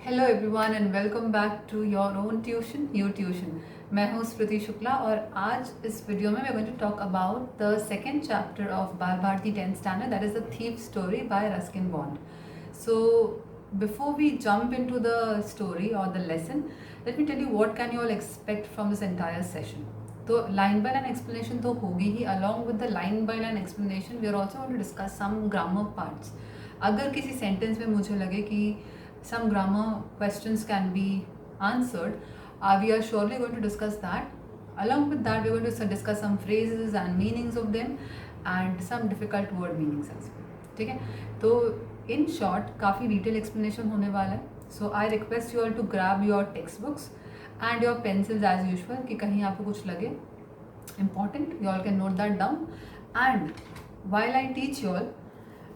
Hello everyone and welcome back to your own tuition you tuition. मैं हूँ स्मृति शुक्ला और आज इस वीडियो में we are going to talk about the second chapter of Bal Bharati 10th standard, that is the thief story by Ruskin Bond. So before we jump into the story or the lesson, let me tell you what can you all expect from this entire session. तो line by line explanation तो होगी ही. Along with the line by line explanation we are also going to discuss some grammar parts. अगर किसी sentence में मुझे लगे कि some grammar questions can be answered, we are surely going to discuss that. Along with that, we are going to discuss some phrases and meanings of them and some difficult word meanings as well. ठीक है, तो in short काफ़ी detailed explanation होने वाला है. So I request you all to grab your textbooks and your pencils as usual कि कहीं आपको कुछ लगे important, you all can note that down. And while I teach you all,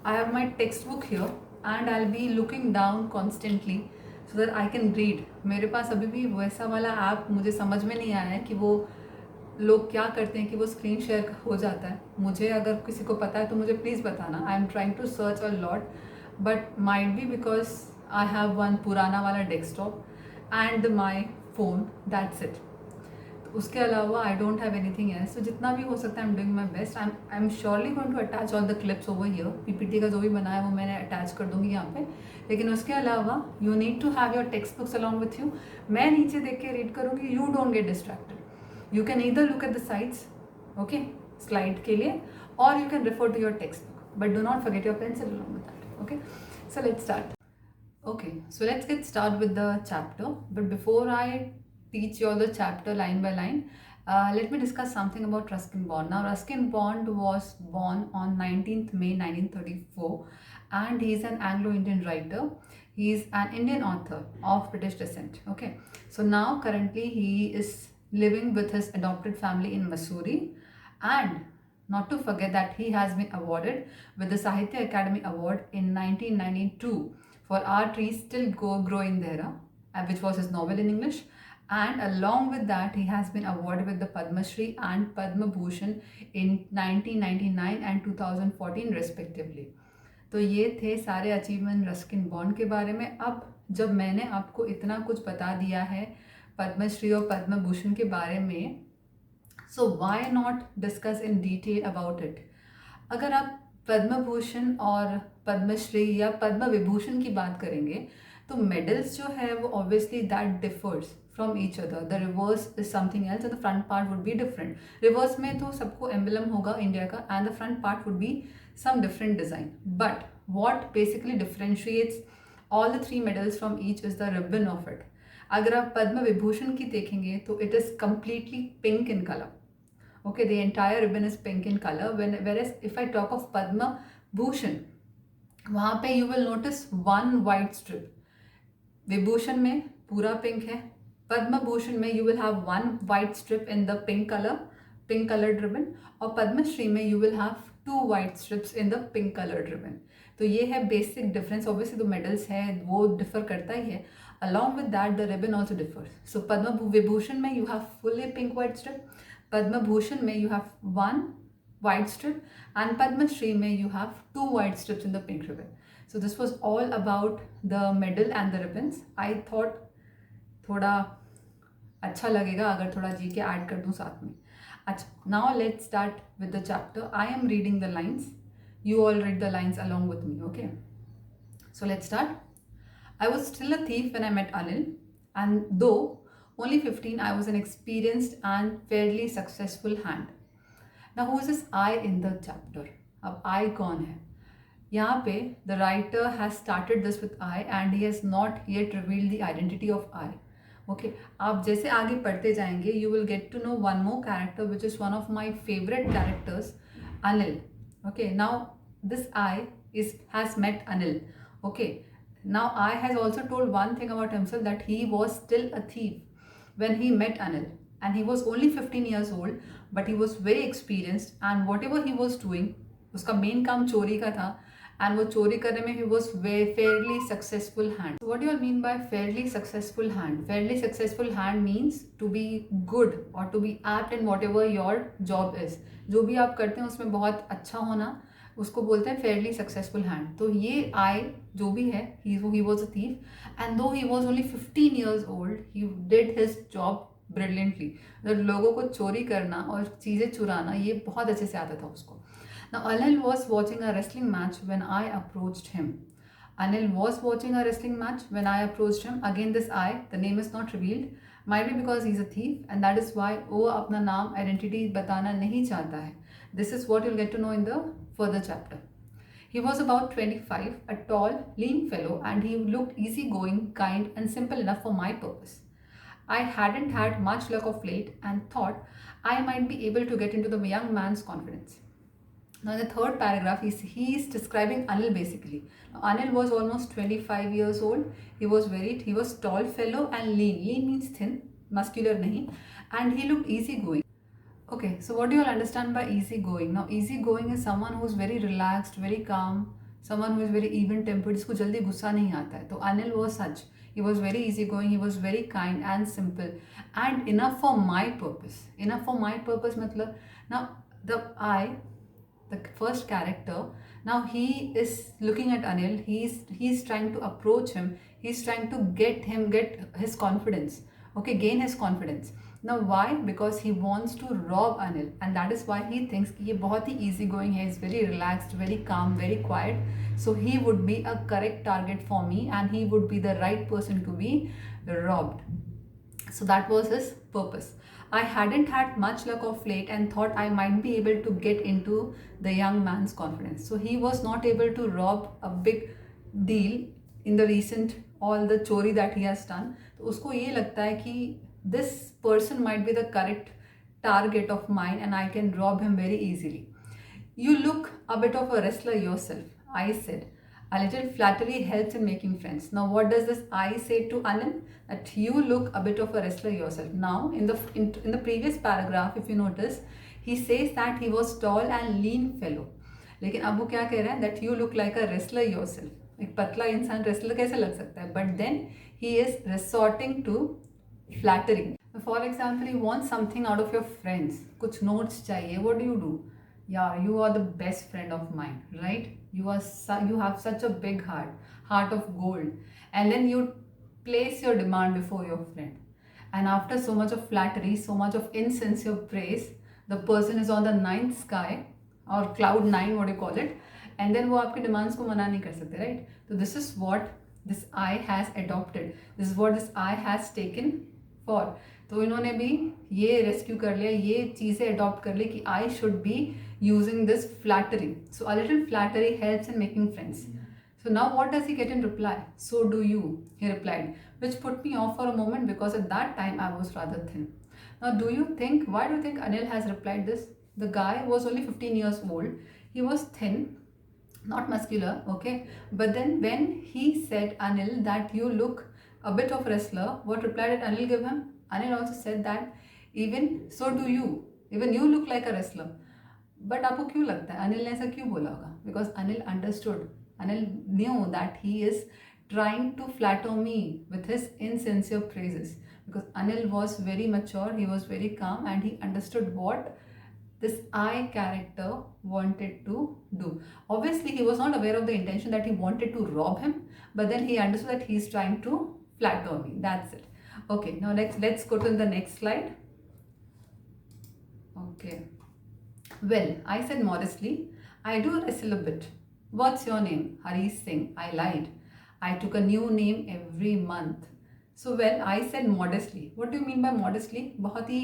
I have my textbook here and I'll be looking down constantly so that I can read. मेरे पास अभी भी वैसा वाला ऐप मुझे समझ में नहीं आया है कि वो लोग क्या करते हैं कि वो स्क्रीन शेयर हो जाता है. मुझे अगर किसी को पता है तो मुझे प्लीज़ बताना. I am trying to search a lot but might be because I have one पुराना वाला desktop and my phone, that's it. उसके अलावा I don't have anything else. तो जितना भी हो सकता है I am doing my best. I am surely going to attach all the clips over here. PPT का जो भी बना है वो मैंने अटैच कर दूंगी यहाँ पे. लेकिन उसके अलावा you need to have your text books along with you. मैं नीचे देख के रीड करूँगी. You don't get distracted. You can either look at the sides, okay, slide के लिए, और you can refer to your text book, but do not forget your pencil along with that. Okay, so let's start. Okay, so let's get started with the chapter. But before I teach you all the chapter line by line, let me discuss something about Ruskin Bond. Now, Ruskin Bond was born on 19th May 1934, and he is an Anglo-Indian writer. He is an Indian author of British descent. Okay, so now currently he is living with his adopted family in Missouri, and not to forget that he has been awarded with the Sahitya Academy Award in 1992 for Our Trees Still Growing There, which was his novel in English. And along with that, he has been awarded with the Padma Shri and Padma Bhushan in 1999 and 2014 respectively. तो ये थे सारे achievement Ruskin bond के बारे में. अब जब मैंने आपको इतना कुछ बता दिया है पद्मश्री और पद्म भूषण के बारे में, so why not discuss in detail about it. अगर आप पद्म भूषण और पद्मश्री या पद्म विभूषण की बात करेंगे तो मेडल्स जो है वो obviously that differs from each other. The reverse is something else and the front part would be different. Reverse में तो सबको एम्बलम होगा इंडिया का and the front part would be some different design. But what basically differentiates all the 3 medals from each is the ribbon of it. अगर आप पद्म विभूषण की देखेंगे तो it is completely pink in colour. Okay, the entire ribbon is pink in color. Whereas if I talk of Padma Bhushan, वहाँ पे you will notice one white strip. Vibhushan में पूरा pink है. पद्म भूषण में you will have one white strip in the pink colored ribbon. और पद्मश्री में you will have 2 white strips in the pink colored ribbon. तो ये है बेसिक डिफरेंस. ऑब्वियसली जो मेडल्स है वो डिफर करता ही है. Along with that the ribbon also differs. So Padma Vibhushan में you have fully pink white strip. Padma Bhushan में you have 1 white strip and Padma Shri में you have 2 white strips in the pink ribbon. So this was all about the medal and the ribbons. I thought थोड़ा अच्छा लगेगा अगर थोड़ा जी के add कर दूँ साथ में. अच्छा, now let's start with the chapter. I am reading the lines. You all read the lines along with me, okay? So let's start. I was still a thief when I met Anil, and though only 15, I was an experienced and fairly successful hand. Now, who is this I in the chapter? अब I कौन है? यहाँ पे the writer has started this with I and he has not yet revealed the identity of I. Okay, आप जैसे आगे पढ़ते जाएंगे, you will get to know one more character which is one of my favorite characters, Anil. Okay, now this I has met Anil. Okay, now I has also told one thing about himself, that he was still a thief when he met Anil, and he was only 15 years old, but he was very experienced and whatever he was doing, उसका main काम चोरी का था and वो चोरी करने में he was fairly successful hand. So what do you all mean by fairly successful hand? Fairly successful hand means to be good or to be apt in whatever your job is. जो भी आप करते हैं उसमें बहुत अच्छा होना, उसको बोलते हैं फेयरली सक्सेसफुल हैंड। तो ये आई जो भी है, he was a thief and though he was only 15 years old, he did his job brilliantly. मतलब लोगों को चोरी करना और चीज़ें चुराना ये बहुत अच्छे से आता था उसको। Now Anil was watching a wrestling match when I approached him. Anil was watching a wrestling match when I approached him. Again, this I, the name is not revealed. Might be because he's a thief, and that is why वो अपना नाम identity बताना नहीं चाहता है. This is what you'll get to know in the further chapter. He was about 25, a tall, lean fellow, and he looked easygoing, kind, and simple enough for my purpose. I hadn't had much luck of late and thought I might be able to get into the young man's confidence. Now, in the third paragraph, he is describing Anil basically. Now, Anil was almost 25 years old. He was tall fellow and lean. Lean means thin, muscular nahi, and he looked easygoing. Okay, so what do you all understand by easygoing? Now, easygoing is someone who is very relaxed, very calm, someone who is very even-tempered, जिसको जल्दी गुस्सा नहीं आता है. तो Anil was such. He was very easygoing. He was very kind and simple, and enough for my purpose. Enough for my purpose मतलब now the first character, now he is looking at Anil, he's trying to approach him, he's trying to get his confidence, okay, gain his confidence. Now why? Because he wants to rob Anil, and that is why he thinks कि ये बहुत ही easy going है, is very relaxed, very calm, very quiet, so he would be a correct target for me and he would be the right person to be robbed. So that was his purpose. I hadn't had much luck of late and thought I might be able to get into the young man's confidence. So he was not able to rob a big deal in the recent all the chori that he has done. तो उसको ये लगता है कि this person might be the correct target of mine and I can rob him very easily. You look a bit of a wrestler yourself, I said. A little flattery helps in making friends. Now, what does this I say to Anil? That you look a bit of a wrestler yourself. Now, in the previous paragraph, if you notice, he says that he was tall and lean fellow. लेकिन अब वो क्या कह रहा है? That you look like a wrestler yourself. एक पतला इंसान wrestler कैसे लग सकता है? But then he is resorting to flattery. For example, you want something out of your friends. कुछ notes चाहिए. What do? Yeah, you are the best friend of mine, right? You have such a big heart of gold, and then you place your demand before your friend, and after so much of flattery, so much of insincere praise, the person is on the ninth sky or cloud nine, what do you call it, and then वो आपके demands को मना नहीं कर सकते, right? So this is what this I has adopted. This is what this I has taken for. तो इन्होंने भी ये रेस्क्यू कर लिया, ये चीज़ें अडॉप्ट कर ली कि I should be using this flattery. So a little flattery helps in making friends. So now what does he get in reply? So do you, he replied, which put me off for a moment because at that time I was rather thin. Now why do you think Anil has replied this? The guy was only 15 years old. He was thin, not muscular, okay? But then when he said Anil that you look a bit of wrestler, what reply did Anil give him? Anil also said that even so do you, even you look like a wrestler. But आपको क्यों लगता है अनिल ने ऐसा क्यों बोला होगा? Because Anil understood. Anil knew that he is trying to flatter me with his insincere praises. Because Anil was very mature, he was very calm, and he understood what this I character wanted to do. Obviously, he was not aware of the intention that he wanted to rob him, but then he understood that he is trying to flatter me. That's it. Okay, now let's go to the next slide. Okay. Well, I said modestly, I do wrestle a bit. What's your name? Harish Singh. I lied. I took a new name every month. So well, I said modestly. What do you mean by modestly? बहुत ही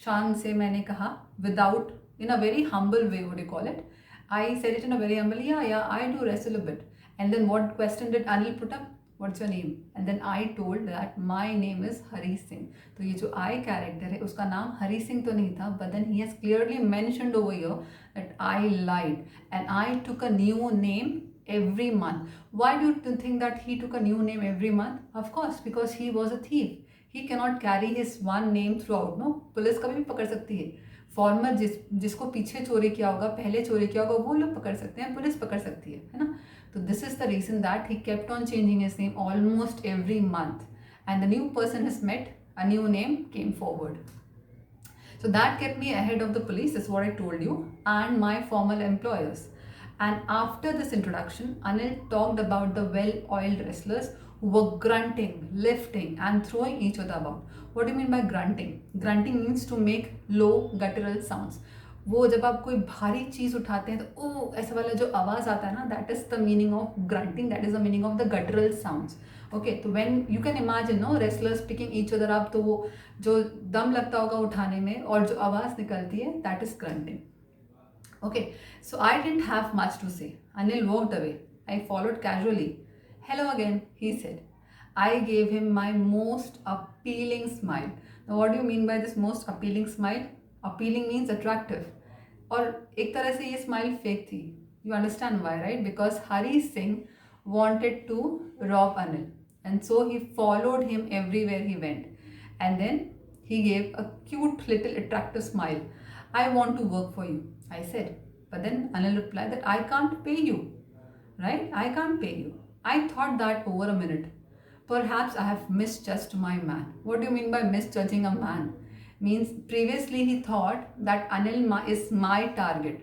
शान से मैंने कहा, without, in a very humble way, what do you call it? I said it in a very humble, yeah, I do wrestle a bit. And then what question did Anil put up? What's your name? And then I told that my name is Harish Singh. तो ये जो I character है उसका नाम हरी सिंह तो नहीं था, but then he has clearly mentioned over here that I lied and I took a new name every month. Why do you think that he took a new name every month? Of course, because he was a thief. He cannot carry his one name throughout. No, police कभी भी पकड़ सकती है. Farmer जिसको पीछे चोरी किया होगा, पहले चोरी किया होगा, वो लोग पकड़ सकते हैं, पुलिस पकड़ सकती है ना? So this is the reason that he kept on changing his name almost every month, and the new person has met, a new name came forward. So that kept me ahead of the police, is what I told you, and my former employers. And after this introduction, Anil talked about the well-oiled wrestlers who were grunting, lifting, and throwing each other about. What do you mean by grunting? Grunting means to make low guttural sounds. वो जब आप कोई भारी चीज़ उठाते हैं तो ओ ऐसा वाला जो आवाज़ आता है ना, that is the meaning of grunting, that is the meaning of the guttural sounds. Okay, तो when you can imagine no wrestlers picking each other up, तो वो जो दम लगता होगा उठाने में और जो आवाज़ निकलती है, that is grunting. Okay, so I didn't have much to say. Anil walked away. I followed casually. Hello again, he said. I gave him my most appealing smile. Now, what do you mean by this most appealing smile? Appealing means attractive. और एक तरह से ये smile fake थी. You understand why, right? Because Hari Singh wanted to rob Anil. And so he followed him everywhere he went. And then he gave a cute little attractive smile. I want to work for you, I said. But then Anil replied that I can't pay you, right? I can't pay you. I thought that over a minute. Perhaps I have misjudged my man. What do you mean by misjudging a man? Means previously he thought that Anil is my target.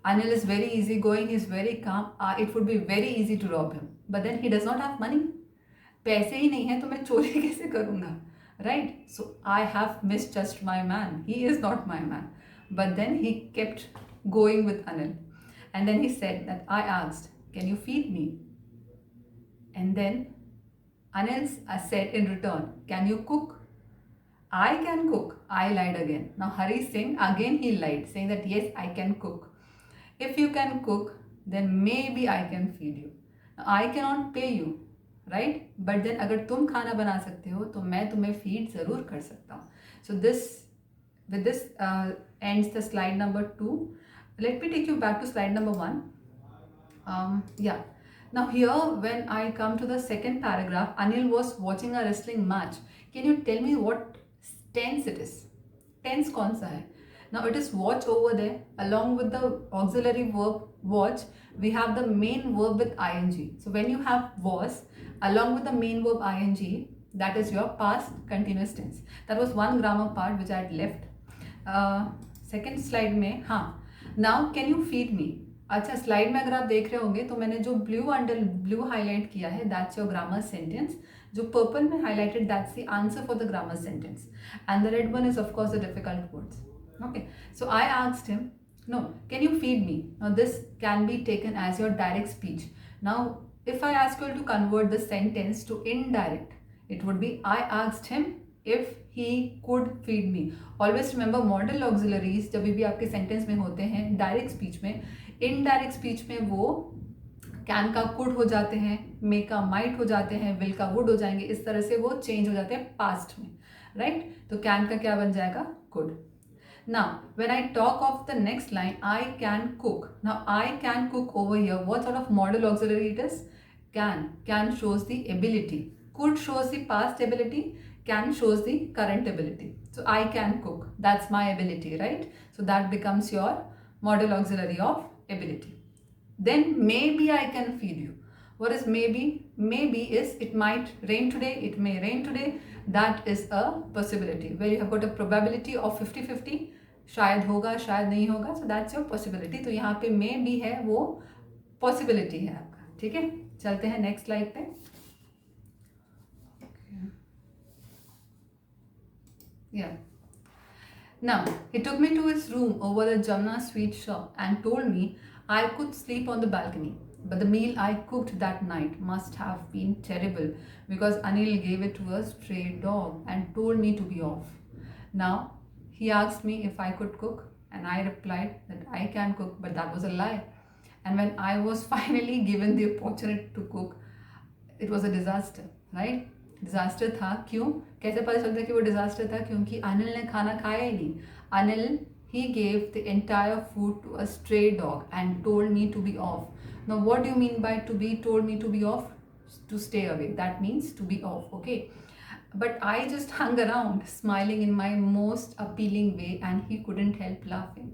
Anil is very easygoing, he is very calm. It would be very easy to rob him. But then he does not have money. पैसे ही नहीं है तो मैं चोरी कैसे करूँगा, right? So I have misjudged my man. He is not my man. But then he kept going with Anil. And then he said that I asked, can you feed me? And then Anil said in return, can you cook? I can cook. I lied again. Now Hari Singh, again he lied, saying that yes, I can cook. If you can cook, then maybe I can feed you. Now I cannot pay you, right? But then अगर तुम खाना बना सकते हो तो मैं तुम्हें feed ज़रूर कर सकता हूँ. So with this ends the slide number 2. Let me take you back to slide number 1. Yeah. Now here, when I come to the second paragraph, Anil was watching a wrestling match. Can you tell me what tense it is? Tense kaun sa hai? Now it is watch over there. Along with the auxiliary verb watch, we have the main verb with ing. So when you have was along with the main verb ing, that is your past continuous tense. That was one grammar part which I had left. Second slide में, हाँ, now can you feed me. अच्छा, slide में अगर आप देख रहे होंगे तो मैंने जो ब्लू हाईलाइट किया है, दैट्स योर ग्रामर सेंटेंस. जो पर्पल में highlighted, that's the answer for the grammar sentence. And the red one is of course the difficult words. Okay, so I asked him, no, can you feed me? Now this can be taken as your direct speech. Now if I ask you to convert the sentence to indirect, it would be I asked him if he could feed me. Always remember modal auxiliaries जब भी आपके sentence में होते हैं direct speech में, indirect speech में वो can का कुड हो जाते हैं, मे का माइट हो जाते हैं, विल का वुड हो जाएंगे. इस तरह से वो चेंज हो जाते हैं पास्ट में, राइट? तो कैन का क्या बन जाएगा? Could. Now, when I talk of the next line, I can cook. Now, I can cook over here. What sort of modal auxiliary it is? Can. Can shows the ability. Could shows the past ability. Can shows the current ability. So, I can cook. That's my ability, right? So, that becomes your modal auxiliary of ability. Then, maybe I can feed you. What is maybe? Maybe is it might rain today, it may rain today. That is a possibility where you have got a probability of 50-50. शायद होगा, शायद नहीं होगा. So that's your possibility. तो यहाँ पे may भी है, वो possibility है आपका. ठीक है, चलते हैं next slide पे. Yeah. Now he took me to his room over the Jamna sweet shop and told me I could sleep on the balcony. But the meal I cooked that night must have been terrible because Anil gave it to a stray dog and told me to be off. Now, he asked me if I could cook and I replied that I can cook, but that was a lie. And when I was finally given the opportunity to cook, it was a disaster, right? Disaster था. क्यों? कैसे पता चलता है कि वो disaster था? क्योंकि अनिल ने खाना खाया ही नहीं. Anil he gave the entire food to a stray dog and told me to be off. Now what do you mean by to be told me to be off? To stay away. That means to be off, okay? But I just hung around smiling in my most appealing way and he couldn't help laughing.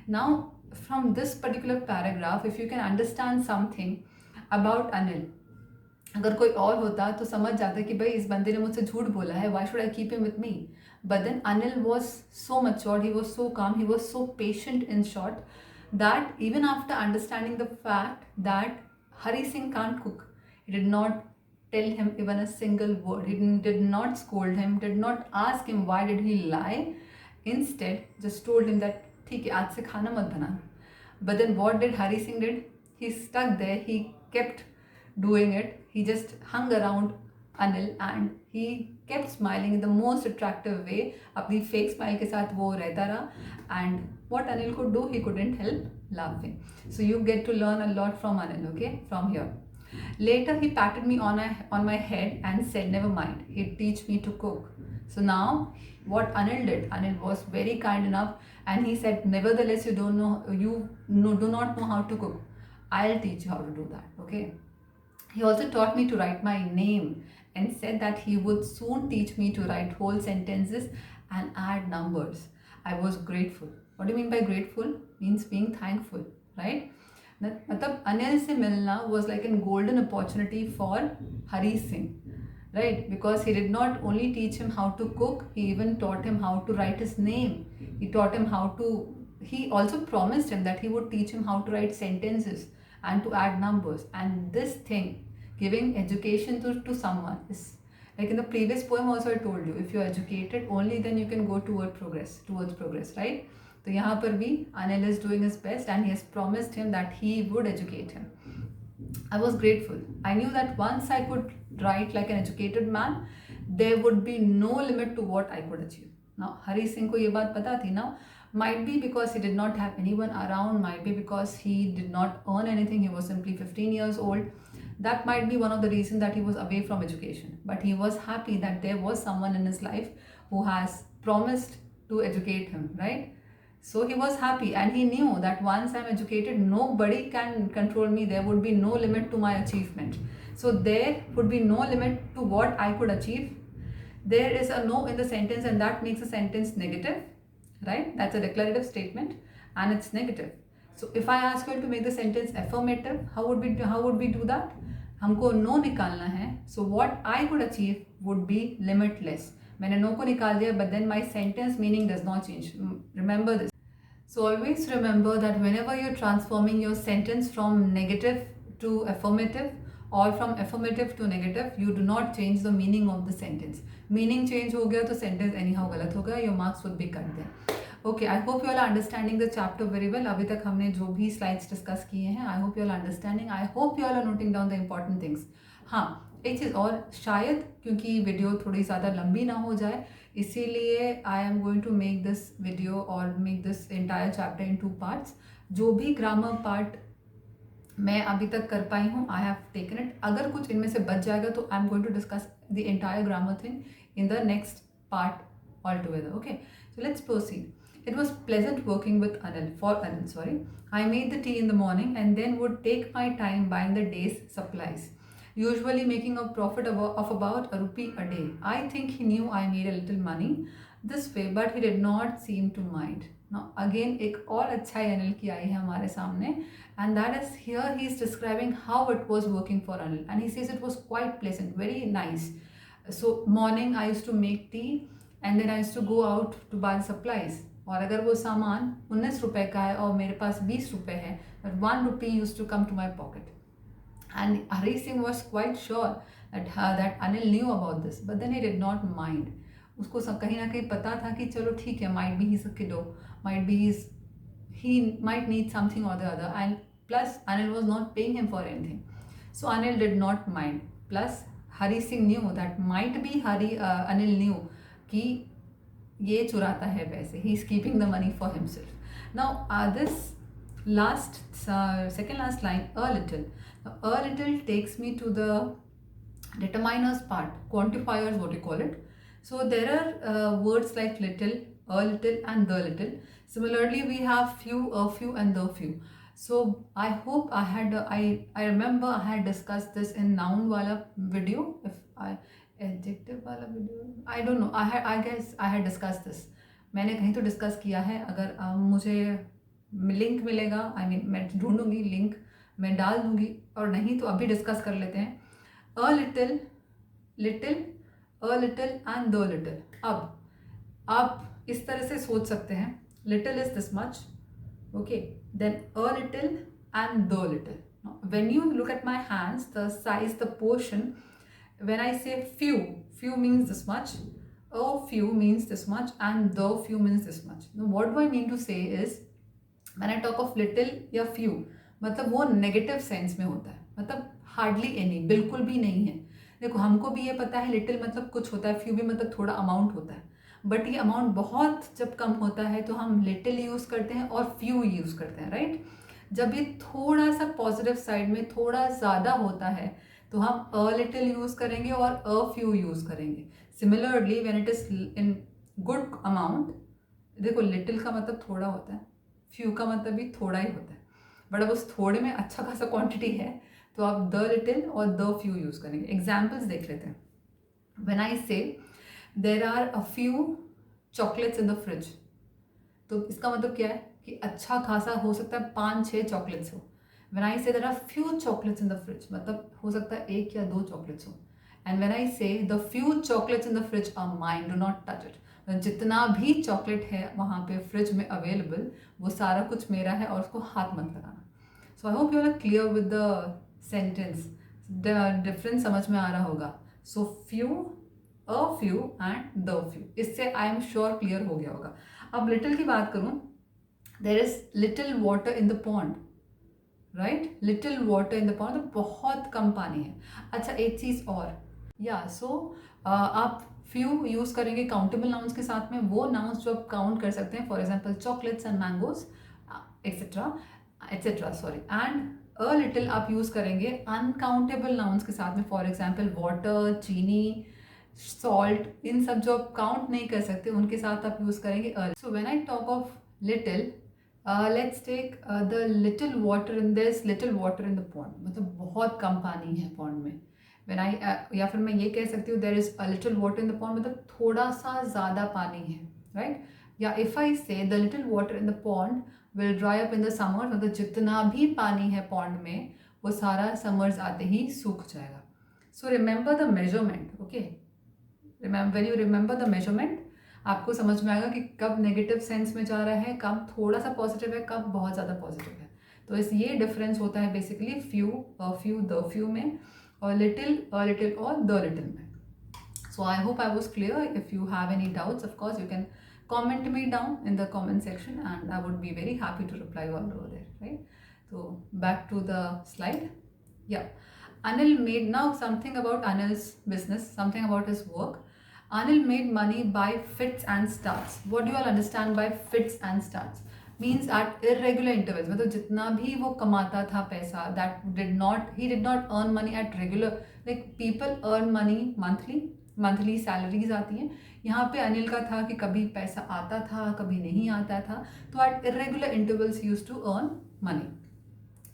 Now from this particular paragraph, if you can understand something about Anil, अगर कोई और होता तो समझ जाता कि भाई इस बंदे ने मुझसे झूठ बोला है, why should I keep him with me? But then Anil was so matured, he was so calm, he was so patient, in short, that even after understanding the fact that Hari Singh can't cook, he did not tell him even a single word. He did not scold him, did not ask him why did he lie. Instead, just told him that ठीक है आज से खाना मत बनाना. But then what did Hari Singh did? He stuck there. He kept doing it. He just hung around Anil and he kept smiling in the most attractive way. अपनी fake smile के साथ वो रहता रहा. And what Anil could do, he couldn't help laughing. So you get to learn a lot from Anil, okay, from here. Later he patted me on my head and said, never mind, he'd teach me to cook. So now what Anil did, Anil was very kind enough and he said, nevertheless, you do not know how to cook. I'll teach you how to do that, okay. He also taught me to write my name and said that he would soon teach me to write whole sentences and add numbers. I was grateful. What do you mean by grateful? Means being thankful, right? मतलब अनिल से मिलना was like a golden opportunity for Hari Singh, right? Because he did not only teach him how to cook, he even taught him how to write his name. He also promised him that he would teach him how to write sentences and to add numbers. And this thing, giving education to someone, is like in the previous poem also I told you, if you are educated, only then you can go towards progress, right? So यहाँ पर भी Anil is doing his best and he has promised him that he would educate him. I was grateful. I knew that once I could write like an educated man, there would be no limit to what I could achieve. Now Hari Singh को ये बात पता थी ना. Might be because he did not have anyone around, might be because he did not earn anything, he was simply 15 years old. That might be one of the reasons that he was away from education. But he was happy that there was someone in his life who has promised to educate him, right? So he was happy and he knew that once I'm educated, nobody can control me. There would be no limit to my achievement. So there would be no limit to what I could achieve. There is a no in the sentence and that makes a sentence negative, right? That's a declarative statement and it's negative. So if I ask you to make the sentence affirmative, how would we do that? हमको no निकालना है. So what I could achieve would be limitless. मैंने no को निकाल दिया, but then my sentence meaning does not change. Remember this. So always remember that whenever you're transforming your sentence from negative to affirmative or from affirmative to negative, you do not change the meaning of the sentence. Meaning change हो गया तो sentence anyhow गलत होगा. Your marks would be cut there. Okay, I hope you all are understanding the chapter very well. अभी तक हमने जो भी slides discuss किए हैं, I hope you all are understanding. I hope you all are noting down the important things. हाँ, एक चीज़ और, शायद क्योंकि वीडियो थोड़ी ज़्यादा लंबी ना हो जाए, इसीलिए I am going to make this video और make this entire chapter in 2 parts. जो भी ग्रामर पार्ट मैं अभी तक कर पाई हूँ, आई हैव टेकन इट. अगर कुछ इनमें से बच जाएगा तो I am going to discuss the entire grammar thing in the next part all together. Okay, so let's proceed. It was pleasant working with Anil. I made the tea in the morning and then would take my time buying the day's supplies, usually making a profit of about ₹1 a day. I think he knew I made a little money this way, but he did not seem to mind. Now again एक और अच्छाई अनिल की आई है हमारे सामने, and that is here he is describing how it was working for Anil, and he says it was quite pleasant, very nice. So morning I used to make tea and then I used to go out to buy supplies. और अगर वो सामान 19 रुपए का है और मेरे पास 20 रुपए है, but ₹1 used to come to my pocket. And Hari Singh was quite sure that Anil knew about this, but then he did not mind. उसको कहीं ना कहीं पता था कि चलो ठीक है, might be he's a kiddo, might be he might need something or the other, and plus Anil was not paying him for anything. So Anil did not mind. Plus Hari Singh knew that might be Anil knew कि ये चुराता है पैसे. He is keeping the money for himself. Now this second last line, a little. Now, a little takes me to the determiners part, quantifiers, what you call it. So there are words like little, a little and the little. Similarly, we have few, a few and the few. So I hope I remember I had discussed this in noun wala video. Adjective वाला video, I don't know, I guess I had discussed this. मैंने कहीं तो discuss किया है. अगर मुझे link मिलेगा, मैं ढूंढूंगी लिंक, मैं डाल दूंगी, और नहीं तो अभी डिस्कस कर लेते हैं. a little, a little and the little. अब आप इस तरह से सोच सकते हैं, little is this much, Okay, then a little and the little. Now, when you look at my hands, the size, the portion, when I say few, few means this much, a few means this much, and the few means this much. Now what do I mean to say is, when I talk of little या few, मतलब वो negative sense में होता है, मतलब hardly any, बिल्कुल भी नहीं है. देखो हमको भी ये पता है लिटिल मतलब कुछ होता है, फ्यू भी मतलब थोड़ा अमाउंट होता है, बट ये अमाउंट बहुत जब कम होता है तो हम लिटिल यूज़ करते हैं और फ्यू यूज़ करते हैं, राइट. जब ये थोड़ा सा पॉजिटिव साइड में थोड़ा ज़्यादा होता है तो हम अ लिटिल यूज़ करेंगे और अ फ्यू यूज़ करेंगे. Similarly when it is in good amount, देखो लिटिल का मतलब थोड़ा होता है, फ्यू का मतलब भी थोड़ा ही होता है, बट अब उस थोड़े में अच्छा खासा क्वांटिटी है तो आप द लिटिल और द फ्यू यूज़ करेंगे. एग्जाम्पल्स देख लेते हैं. When I say there are a few chocolates in the fridge, तो इसका मतलब क्या है कि अच्छा खासा हो सकता है 5-6 चॉकलेट्स हो. When I say there are few chocolates in the fridge, मतलब हो सकता है 1 या 2 चॉकलेट्स हो. And when I say the few chocolates in the fridge are mine, do not touch it. जितना भी चॉकलेट है वहाँ पे फ्रिज में अवेलेबल, वो सारा कुछ मेरा है और उसको हाथ मत लगाना. So I hope you are clear with the sentence. Difference समझ में आ रहा होगा. So few, a few and the few, इससे आई एम श्योर क्लियर हो गया होगा. अब लिटिल की बात करूं, there is little water in the pond, right. Little water in the pond, तो बहुत कम पानी है. अच्छा एक चीज़ और, या सो आप फ्यू यूज़ करेंगे काउंटेबल नाउन्स के साथ में, वो नाउन्स जो आप काउंट कर सकते हैं, for example chocolates and mangoes etcetera etcetera, sorry. And a little आप यूज़ करेंगे अनकाउंटेबल नाउन्स के साथ में, फॉर एग्जाम्पल वाटर, चीनी, सॉल्ट, इन सब जो आप काउंट नहीं कर सकते उनके साथ आप यूज़ करेंगे uh. So when I talk of little, let's take the little water in this, little water in the pond, मतलब बहुत कम पानी है पॉन्ड में. व्हेन आई या फिर मैं ये कह सकती हूँ there is a little water in the pond, मतलब थोड़ा सा ज़्यादा पानी है, राइट. या if I say the little water in the pond will dry up in the summer, मतलब जितना भी पानी है पॉन्ड में वो सारा समर्स आते ही सूख जाएगा. So remember the measurement. Okay, when you remember the measurement, आपको समझ में आएगा कि कब नेगेटिव सेंस में जा रहा है, कब थोड़ा सा पॉजिटिव है, कब बहुत ज़्यादा पॉजिटिव है. तो इस ये डिफरेंस होता है basically few, a few, the few में, और लिटिल, अ लिटिल और द लिटिल में. So I hope I was clear. If you have any doubts, of course, you can comment me down in the comment section and I would be very happy to reply you all over there, right? So back to the slide. Yeah. Anil made, now something about Anil's business, something about his work. Anil made money by fits and starts. What do you all understand by fits and starts? Means at irregular intervals. मतलब जितना भी वो कमाता था पैसा, that he did not earn money at regular, like people earn money monthly salaries आती हैं. यहाँ पे अनिल का था कि कभी पैसा आता था, कभी नहीं आता था, तो at irregular intervals use to earn money.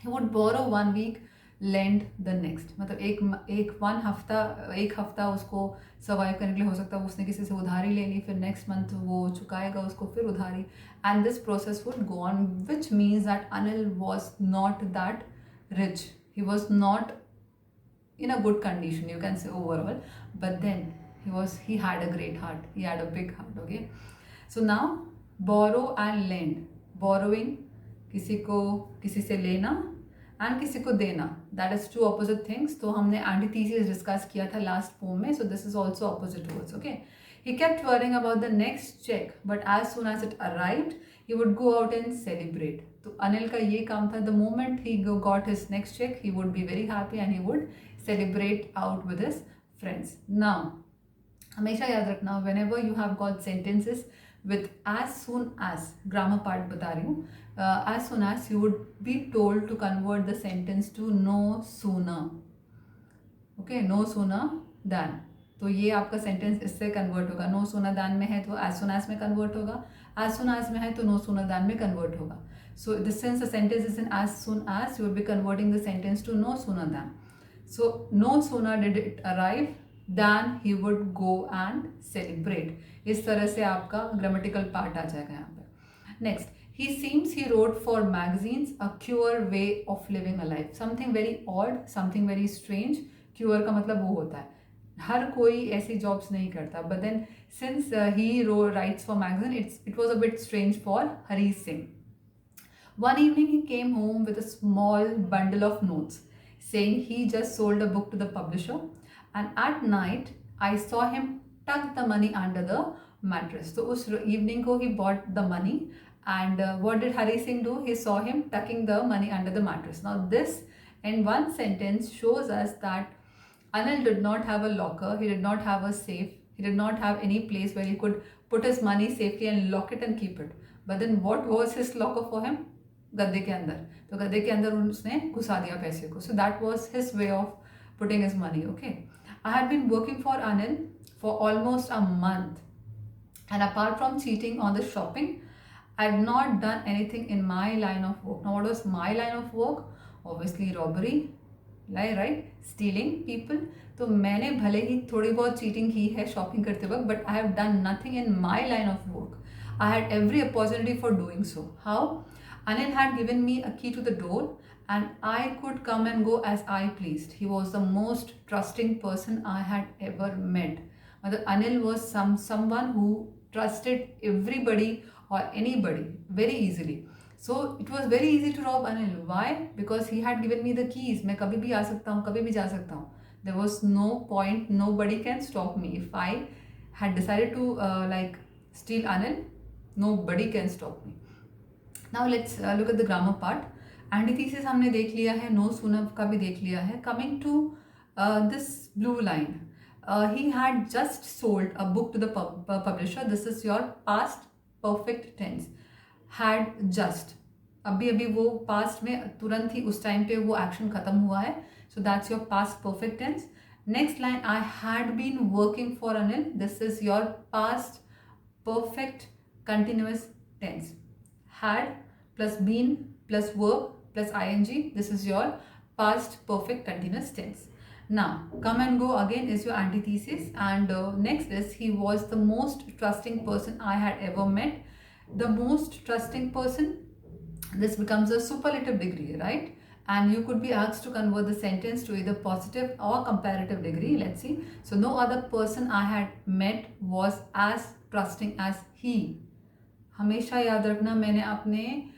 He would borrow 1 week, lend the next, मतलब एक हफ्ता उसको सर्वाइव करने के लिए हो सकता है उसने किसी से उधारी ले ली, फिर नेक्स्ट मंथ वो चुकाएगा उसको फिर उधारी, and this process would go on, which means that Anil was not that rich, he was not in a good condition, you can say overall, but then he had a great heart, he had a big heart. Okay, so now borrow and lend. Borrowing, किसी को किसी से लेना, and किसी को देना, that is two opposite things. तो हमने एंटीथेसिस डिस्कस किया था लास्ट पोम में, so this is also opposite words. Okay, he kept worrying about the next check, but as soon as it arrived he would go out and celebrate. तो अनिल का ये काम था, the moment he got his next check he would be very happy and he would celebrate out with his friends. Now हमेशा याद रखना, whenever you have got sentences with as soon as, grammar part बता रही हूँ, as soon as, you would be told to convert the sentence to no sooner. Okay, no sooner than. तो ये आपका sentence इससे कन्वर्ट होगा. No sooner than में है तो एज सुन एज में कन्वर्ट होगा, एज सुन एज में है तो नो सूनर दैन में कन्वर्ट होगा. So this since the sentence is in as soon as, you will be converting the sentence to no sooner than. So no sooner did it arrive than he would go and celebrate. इस तरह से आपका grammatical part आ जाएगा यहाँ पे. Next, he seems he wrote for magazines, a queer way of living a life. Something very odd, something very strange. Queer का मतलब वो होता है हर कोई ऐसी जॉब्स नहीं करता, but then since he writes for magazine, it was a bit strange for Hari Singh. One evening, he came home with a small bundle of notes saying he just sold a book to the publisher. And at night, I saw him tuck the money under the mattress. So, us evening ko he bought the money. And what did Hari Singh do? He saw him tucking the money under the mattress. Now, this in one sentence shows us that Anil did not have a locker, he did not have a safe, he did not have any place where he could put his money safely and lock it and keep it. But then what was his locker for him? गद्दे के अंदर. तो गद्दे के अंदर उसने घुसा दिया पैसे को. So that was his way of putting his money. Okay. I had been working for Anil for almost a month. And apart from cheating on the shopping, I had not done anything in my line of work. Now what was my line of work? Obviously robbery, right? Stealing people. तो मैंने भले ही थोड़ी बहुत cheating की है shopping करते वक्त, but I have done nothing in my line of work. I had every opportunity for doing so. How? Anil had given me a key to the door and I could come and go as I pleased. He was the most trusting person I had ever met. Anil was someone who trusted everybody or anybody very easily. So it was very easy to rob Anil. Why? Because he had given me the keys. मैं कभी भी आ सकता हूँ, कभी भी जा सकता हूँ. There was no point, nobody can stop me. If I had decided to steal Anil, nobody can stop me. Now let's look at the grammar part. Antithesis हमने देख लिया है, no sooner का भी देख लिया है. Coming to this blue line, he had just sold a book to the publisher. This is your past perfect tense. Had just, अभी अभी वो past में तुरंत ही उस टाइम पे वो एक्शन खत्म हुआ है. So that's your past perfect tense. Next line, I had been working for Anil. This is your past perfect continuous tense. Had plus been plus verb plus ing. This is your past perfect continuous tense. Now come and go again is your antithesis, and next is he was the most trusting person I had ever met. The most trusting person, this becomes a superlative degree, right? And you could be asked to convert the sentence to either positive or comparative degree. Let's see. So no other person I had met was as trusting as he. हमेशा याद रखना, मैंने अपने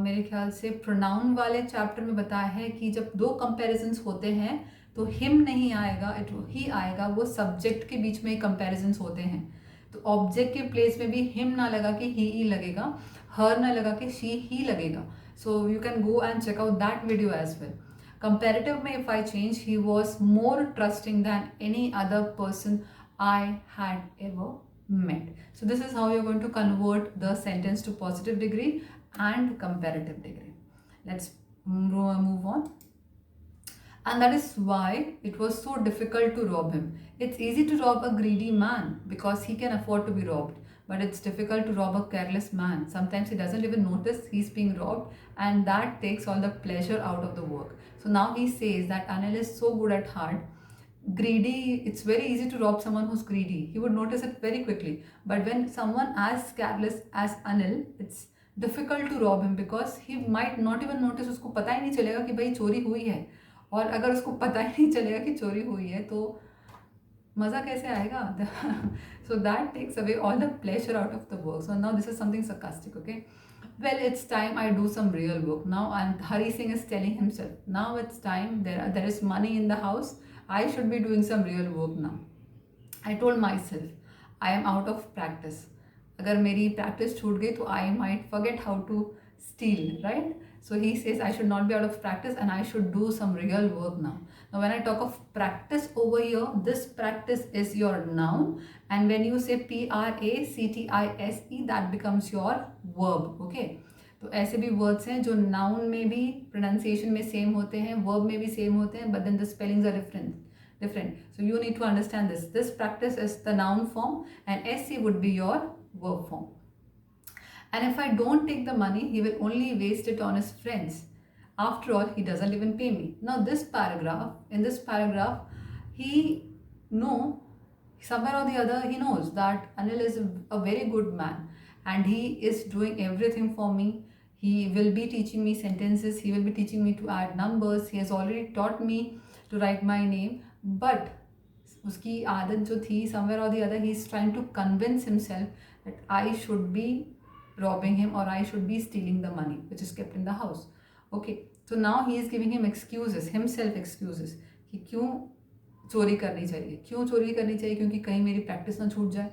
मेरे ख्याल से pronoun वाले chapter में बताया है कि जब दो कंपैरिजन्स होते हैं तो हिम नहीं आएगा, इट ही आएगा. वो सब्जेक्ट के बीच में कंपैरिजन्स होते हैं, तो ऑब्जेक्ट के प्लेस में भी हिम ना लगा कि ही लगेगा, हर ना लगा कि शी ही लगेगा. So you can go and check out that video as well. Comparative में if I change, he was more trusting than any other person I had ever met. So this is how you're going to convert the sentence to positive degree and comparative degree. Let's move on. And that is why it was so difficult to rob him. It's easy to rob a greedy man because he can afford to be robbed, but it's difficult to rob a careless man. Sometimes he doesn't even notice he's being robbed, and that takes all the pleasure out of the work. So now he says that Anil is so good at heart. Greedy, it's very easy to rob someone who's greedy. He would notice it very quickly. But when someone as careless as Anil, it's difficult to rob him because he might not even notice. उसको पता ही नहीं चलेगा कि भाई चोरी हुई है, और अगर उसको पता ही नहीं चलेगा कि चोरी हुई है तो मज़ा कैसे आएगा? So that takes away all the pleasure out of the work. So now this is something sarcastic, okay? Well, it's time I do some real work now. And Hari Singh is telling himself, now it's time. There is money in the house. I should be doing some real work now. I told myself, I am out of practice. अगर मेरी practice छूट गई तो I might forget how to steal, right? So he says I should not be out of practice and I should do some real work now. Now when I talk of practice over here, this practice is your noun, and when you say practice, that becomes your verb, okay? तो ऐसे भी words हैं जो noun में भी pronunciation में same होते हैं, वर्ब में भी सेम होते हैं, but then the spellings are different. So you need to understand this practice is the noun form and SE would be your verb form. And if I don't take the money he will only waste it on his friends. After all, he doesn't even pay me. Now in this paragraph, he somewhere or the other, he knows that Anil is a very good man and he is doing everything for me. He will be teaching me sentences, he will be teaching me to add numbers, he has already taught me to write my name. But उसकी आदत जो थी, somewhere or the other, he is trying to convince himself that I should be robbing him, or I should be stealing the money which is kept in the house. Okay, so now he is giving him excuses, himself excuses कि क्यों चोरी करनी चाहिए, क्यों चोरी करनी चाहिए, क्योंकि कहीं मेरी प्रैक्टिस ना छूट जाए,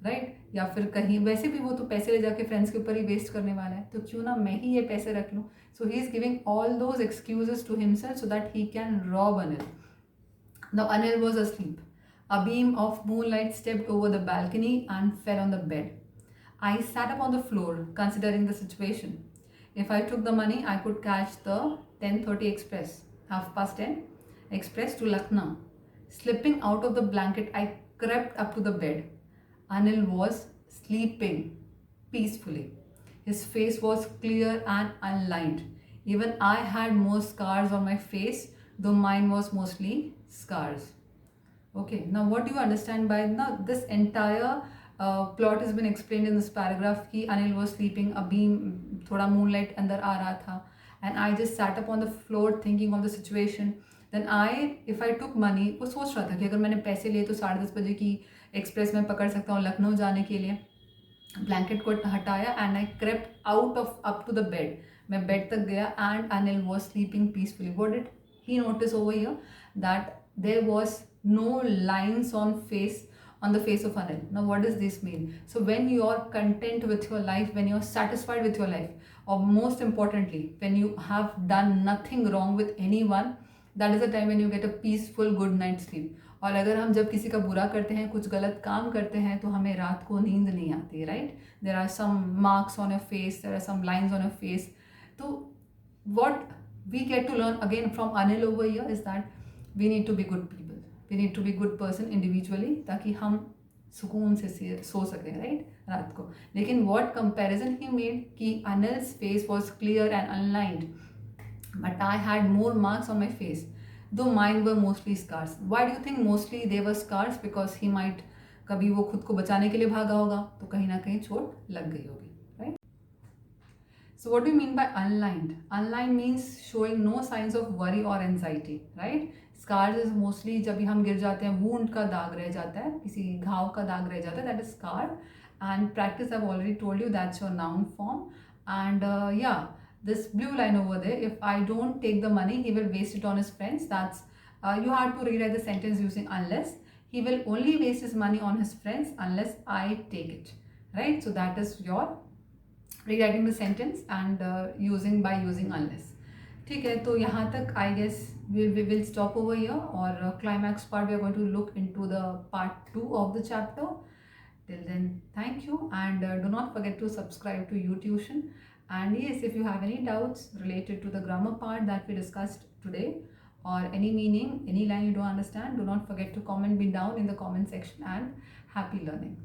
राइट या फिर कहीं वैसे भी वो तो पैसे ले जाके फ्रेंड्स के ऊपर ही वेस्ट करने वाला है, तो क्यों ना मैं ही ये पैसे रख लूँ. So he is giving all those excuses to himself so that he can rob Anil. Now Anil was asleep. A beam of moonlight stepped over the balcony and fell on the bed. I sat up on the floor, considering the situation. If I took the money, I could catch the 10:30 express, 10:30 express to Lucknow. Slipping out of the blanket, I crept up to the bed. Anil was sleeping peacefully. His face was clear and unlined. Even I had more scars on my face, though mine was mostly scars. Okay, now what do you understand by now this entire plot has been explained in this paragraph कि Anil was sleeping, a beam, थोड़ा moonlight अंदर आ रहा था, and I just sat up on the floor thinking of the situation. Then if I took money, वो सोच रहा था कि अगर मैंने पैसे लिए तो 10:30 की एक्सप्रेस में पकड़ सकता हूँ लखनऊ जाने के लिए. ब्लैंकेट को हटाया and I crept out of up to the bed. मैं बेड तक गया and Anil was sleeping peacefully. What did he noticed over here? That there was no lines on the face of Anil. Now what does this mean? So when you are content with your life, when you are satisfied with your life, or most importantly when you have done nothing wrong with anyone, that is the time when you get a peaceful good night sleep. और अगर हम जब किसी का बुरा करते हैं, कुछ गलत काम करते हैं, तो हमें रात को नींद नहीं आती, right. There are some marks on your face, there are some lines on your face. तो what we get to learn again from Anil over here is that we need to be good people, we need to be good person individually ताकि हम सुकून से सो सकें, right, रात को. लेकिन what comparison he made कि Anil's face was clear and unlined but I had more marks on my face, though mine were mostly scars. Why do you think mostly they were scars? Because he might कभी वो खुद को बचाने के लिए भागा होगा तो कहीं ना कहीं चोट लग गई होगी, right? So what do you mean by unlined? Unlined means showing no signs of worry or anxiety, right? Scars is mostly जब भी हम गिर जाते हैं, wound का दाग रह जाता है, किसी घाव का दाग रह जाता है, that is scar. And practice, I've already told you, that's your noun form. And yeah, this blue line over there, if I don't take the money, he will waste it on his friends. That's you have to rewrite the sentence using unless. He will only waste his money on his friends unless I take it, right? So that is your rewriting the sentence and using unless. ठीक है, तो यहाँ तक I guess we will stop over here. और climax part we are going to look into the part 2 of the chapter. Till then, thank you, and do not forget to subscribe to YouTuition. And yes, if you have any doubts related to the grammar part that we discussed today, or any meaning, any line you don't understand, do not forget to comment me down in the comment section, and happy learning.